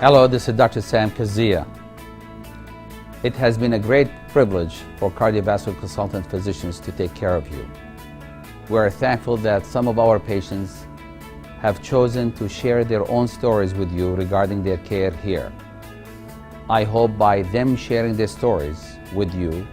Hello, this is Dr. Sam Kazia. It has been a great privilege for cardiovascular consultant physicians to take care of you. We are thankful that some of our patients have chosen to share their own stories with you regarding their care here. I hope by them sharing their stories with you,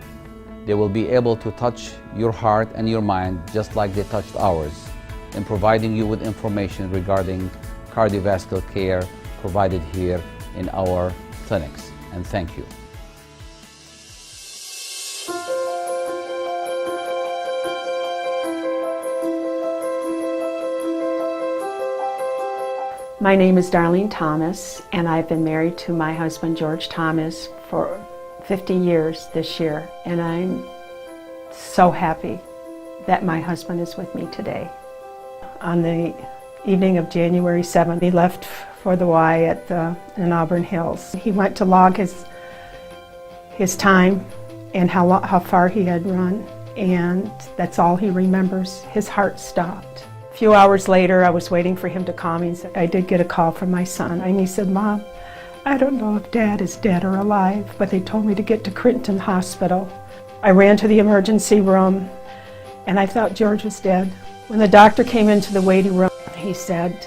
they will be able to touch your heart and your mind just like they touched ours in providing you with information regarding cardiovascular care provided here in our clinics. And thank you. My name is Darlene Thomas, and I've been married to my husband George Thomas for 50 years this year, and I'm so happy that my husband is with me today. On the evening of January 7th, he left for the Y in Auburn Hills. He went to log his time and how far he had run, and that's all he remembers. His heart stopped. A few hours later, I was waiting for him to call me. I did get a call from my son, and he said, "Mom, I don't know if Dad is dead or alive, but they told me to get to Clinton Hospital." I ran to the emergency room, and I thought George was dead. When the doctor came into the waiting room, he said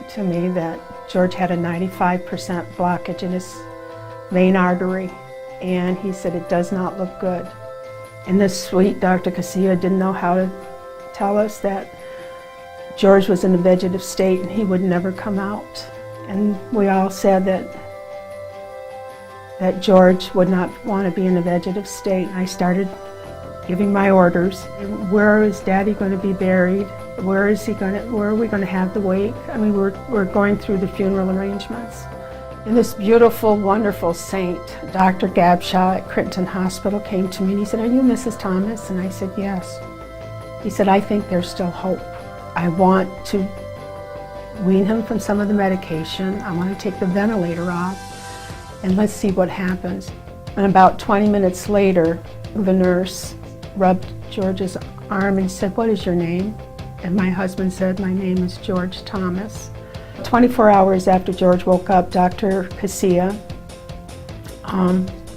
to me that George had a 95% blockage in his main artery, and he said it does not look good. And this sweet Dr. Casilla didn't know how to tell us that George was in a vegetative state and he would never come out. And we all said that George would not want to be in a vegetative state. I started giving my orders. Where is Daddy going to be buried? Where are we going to have the wake? I mean, we're going through the funeral arrangements. And this beautiful, wonderful saint, Dr. Gabshaw at Clinton Hospital, came to me and he said, "Are you Mrs. Thomas?" And I said, "Yes." He said, "I think there's still hope. I want to wean him from some of the medication. I want to take the ventilator off, and let's see what happens." And about 20 minutes later, the nurse rubbed George's arm and said, "What is your name?" And my husband said, "My name is George Thomas." 24 hours after George woke up, Dr. Casilla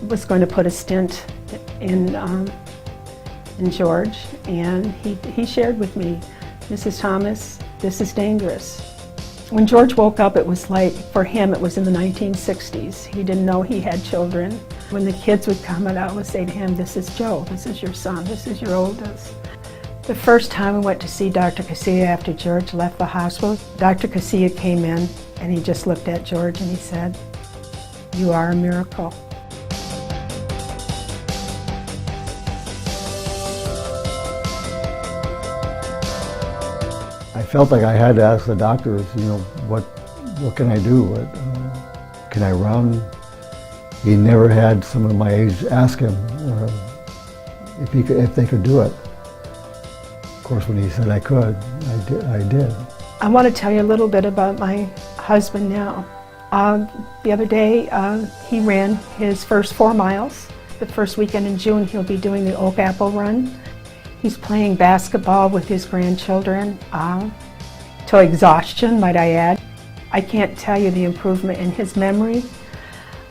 was going to put a stent in George, and he shared with me, "Mrs. Thomas, this is dangerous." When George woke up, it was like, for him, it was in the 1960s. He didn't know he had children. When the kids would come and I would say to him, "This is Joe, this is your son, this is your oldest." The first time we went to see Dr. Casilla after George left the hospital, Dr. Casilla came in and he just looked at George and he said, "You are a miracle." I felt like I had to ask the doctors, what can I do? Can I run? He never had someone my age ask him if they could do it. Of course, when he said I could, I did. I want to tell you a little bit about my husband now. The other day, he ran his first 4 miles. The first weekend in June, he'll be doing the Oak Apple Run. He's playing basketball with his grandchildren to exhaustion, might I add. I can't tell you the improvement in his memory.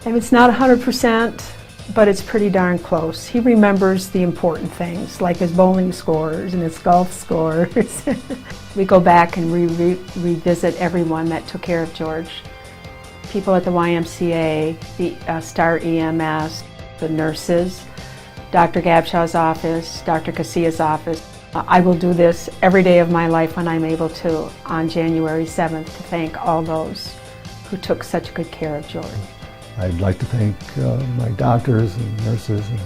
And it's not 100%, but it's pretty darn close. He remembers the important things, like his bowling scores and his golf scores. We go back and revisit everyone that took care of George. People at the YMCA, the Star EMS, the nurses, Dr. Gabshaw's office, Dr. Casilla's office. I will do this every day of my life when I'm able to on January 7th to thank all those who took such good care of George. I'd like to thank my doctors and nurses and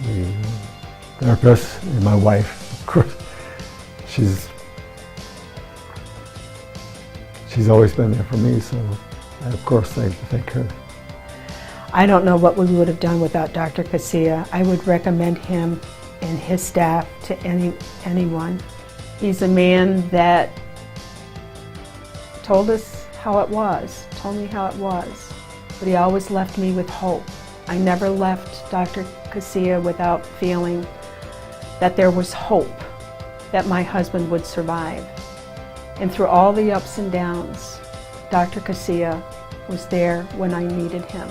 the therapists and my wife, of course. She's always been there for me, so of course I have to thank her. I don't know what we would have done without Dr. Casilla. I would recommend him and his staff to anyone. He's a man that told me how it was, but he always left me with hope. I never left Dr. Casilla without feeling that there was hope that my husband would survive. And through all the ups and downs, Dr. Casilla was there when I needed him.